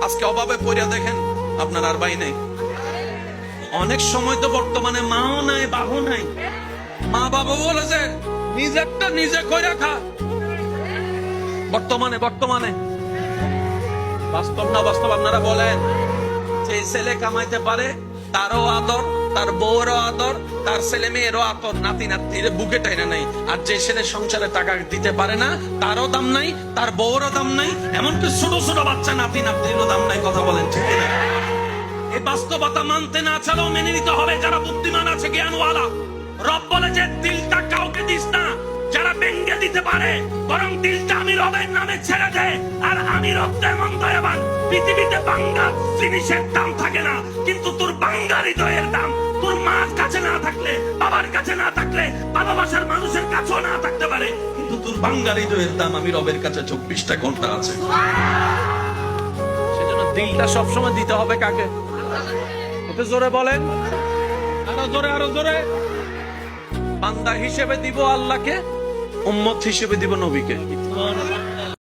আজকে অভাবে পড়িয়া দেখেন আপনার আর ভাই নেই। অনেক সময় তো বর্তমানে মাও নাই, বাবু নাই। মা বাবা বলেছে নিজেরটা নিজে কইরা খা। বর্তমানে বাস্তব না বাস্তব আপনারা বলেন। যে ছেলে কামাইতে পারে তারও আদর, তার বউরও আদর, তার ছেলে মেয়েরও আদর, নাতি নাতির বুকে টাইনা নাই। আর যে ছেলে সংসারে টাকা দিতে পারে না তারও দাম নাই, তার বউরও দাম নাই, এমনকি ছোট ছোট বাচ্চা নাতি নাতিরও দাম নাই। কথা বলেন ঠিক না? এই বাস্তবতা মানতে না চালেও মেনে নিতে হবে যারা বুদ্ধিমান আছে, জ্ঞানওয়ালা। রব বলে যে দিলটা কাউকে দিস না যারা ভেঙ্গে দিতে পারে, বরং দিলটা আমি রবের নামে ছেড়ে দে। আর আমি রব তেমন দয়াবান, পৃথিবীতে বাঙ্গা জিনিসের দাম থাকে না, কিন্তু তোর বাঙ্গা হৃদয়ের দাম তোর মার কাছে না থাকলে, বাবার কাছে না থাকলে, ভালোবাসার মানুষের কাছেও না থাকতে পারে, কিন্তু তোর বাঙ্গা হৃদয়ের দাম আমি রবের কাছে 24টা ঘন্টা আছে। সেজন্য দিলটা সবসময় দিতে হবে কাকে? একটু জোরে বলেন, আরো জোরে। বান্দা হিসেবে দিব আল্লাহকে, উম্মত হিসেবে দিব নবীকে।